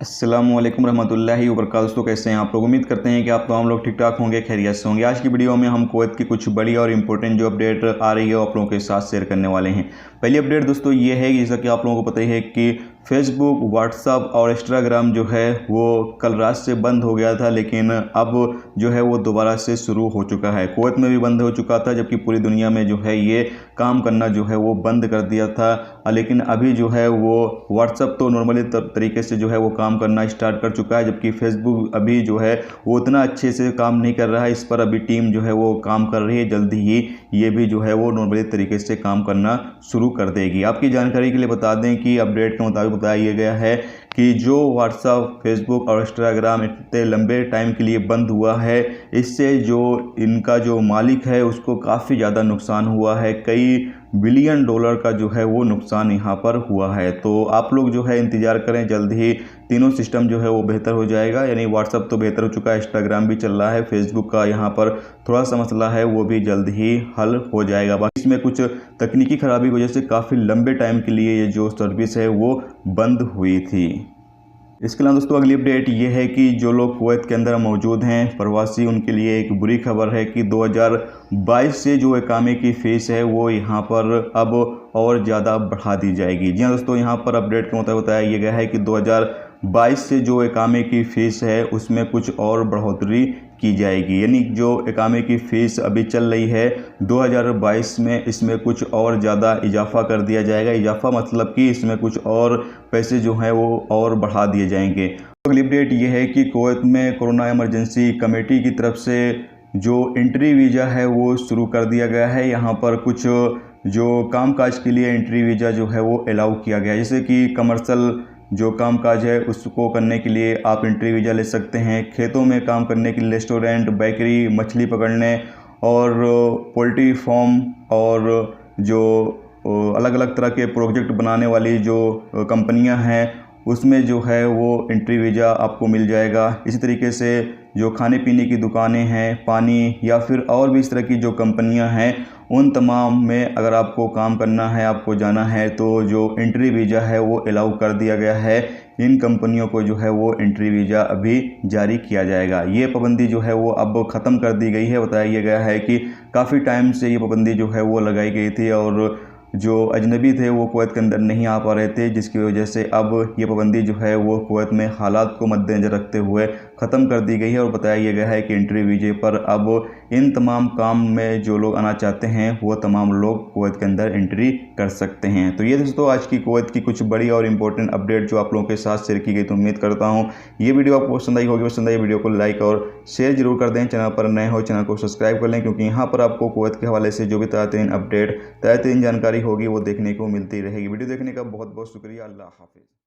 अस्सलामुअलैकुम रहमतुल्लाहि व बरकातहू। दोस्तों कैसे हैं आप लोग। उम्मीद करते हैं कि आप तमाम लोग ठीक ठाक होंगे, खैरियत से होंगे। आज की वीडियो में हम कुवैत की कुछ बड़ी और इंपॉर्टेंट जो अपडेट आ रही है वो आप लोगों के साथ शेयर करने वाले हैं। पहली अपडेट दोस्तों ये है, जैसा कि आप लोगों को पता ही है कि फेसबुक, व्हाट्सअप और इंस्टाग्राम जो है वो कल रात से बंद हो गया था, लेकिन अब जो है वो दोबारा से शुरू हो चुका है। कुवैत में भी बंद हो चुका था, जबकि पूरी दुनिया में जो है ये काम करना जो है वो बंद कर दिया था। लेकिन अभी जो है वो व्हाट्सअप तो नॉर्मली तरीके से जो है वो काम करना स्टार्ट कर चुका है, जबकि फेसबुक अभी जो है वो उतना अच्छे से काम नहीं कर रहा है। इस पर अभी टीम जो है वो काम कर रही है, जल्दी ही ये भी जो है वो नॉर्मली तरीके से काम करना शुरू कर देगी। आपकी जानकारी के लिए बता दें कि अपडेट के मुताबिक बताया गया है कि जो व्हाट्सएप, फेसबुक और इंस्टाग्राम इतने लंबे टाइम के लिए बंद हुआ है, इससे जो इनका जो मालिक है उसको काफ़ी ज़्यादा नुकसान हुआ है। कई बिलियन डॉलर का जो है वो नुकसान यहाँ पर हुआ है। तो आप लोग जो है इंतज़ार करें, जल्द ही तीनों सिस्टम जो है वो बेहतर हो जाएगा। यानी व्हाट्सएप तो बेहतर हो चुका है, इंस्टाग्राम भी चल रहा है, फेसबुक का यहाँ पर थोड़ा सा मसला है वो भी जल्द ही हल हो जाएगा। बाकी इसमें कुछ तकनीकी खराबी की वजह से काफ़ी लंबे टाइम के लिए ये जो सर्विस है वो बंद हुई थी। इसके अलावा दोस्तों अगली अपडेट ये है कि जो लोग कुवैत के अंदर मौजूद हैं प्रवासी, उनके लिए एक बुरी खबर है कि 2022 से जो इकामे की फ़ीस है वो यहाँ पर अब और ज़्यादा बढ़ा दी जाएगी। जी हाँ दोस्तों, यहाँ पर अपडेट के मुताबिक बताया गया है कि 2022 से जो इकामे की फ़ीस है उसमें कुछ और बढ़ोतरी की जाएगी। यानी जो इकामे की फ़ीस अभी चल रही है 2022 में, इसमें कुछ और ज़्यादा इजाफा कर दिया जाएगा। इजाफा मतलब कि इसमें कुछ और पैसे जो हैं वो और बढ़ा दिए जाएंगे। अगली अपडेट ये है कि कुवैत में कोरोना इमरजेंसी कमेटी की तरफ से जो एंट्री वीज़ा है वो शुरू कर दिया गया है। यहाँ पर कुछ जो कामकाज के लिए एंट्री वीज़ा जो है वो अलाउ किया गया है, जैसे कि कमर्शियल जो कामकाज है उसको करने के लिए आप एंट्री वीज़ा ले सकते हैं। खेतों में काम करने के लिए रेस्टोरेंट, बेकरी, मछली पकड़ने और पोल्ट्री फार्म और जो अलग अलग तरह के प्रोजेक्ट बनाने वाली जो कंपनियां हैं उसमें जो है वो एंट्री वीज़ा आपको मिल जाएगा। इसी तरीके से जो खाने पीने की दुकानें हैं, पानी या फिर और भी इस तरह की जो कंपनियां हैं, उन तमाम में अगर आपको काम करना है, आपको जाना है, तो जो एंट्री वीज़ा है वो अलाउ कर दिया गया है। इन कंपनियों को जो है वो एंट्री वीज़ा अभी जारी किया जाएगा। ये पाबंदी जो है वो अब ख़त्म कर दी गई है। बताया गया है कि काफ़ी टाइम से ये पाबंदी जो है वो लगाई गई थी और जो अजनबी थे वो कुवैत के अंदर नहीं आ पा रहे थे, जिसकी वजह से अब ये पाबंदी जो है वो कुवैत में हालात को मद्देनज़र रखते हुए ख़त्म कर दी गई है। और बताया गया है कि एंट्री वीज़े पर अब इन तमाम काम में जो लोग आना चाहते हैं वो तमाम लोग कुवैत के अंदर एंट्री कर सकते हैं। तो ये दोस्तों आज की कुवैत की कुछ बड़ी और इंपॉर्टेंट अपडेट जो आप लोगों के साथ शेयर की गई। तो उम्मीद करता हूँ ये वीडियो आपको पसंद आई होगी। पसंद आई वीडियो को लाइक और शेयर जरूर कर दें। चैनल पर नए हो चैनल को सब्सक्राइब कर लें, क्योंकि यहाँ पर आपको कुवैत के हवाले से जो भी ताज़ा तरीन अपडेट, ताज़ा तरीन जानकारी होगी वो देखने को मिलती रहेगी। वीडियो देखने का बहुत बहुत शुक्रिया। अल्लाह हाफिज़।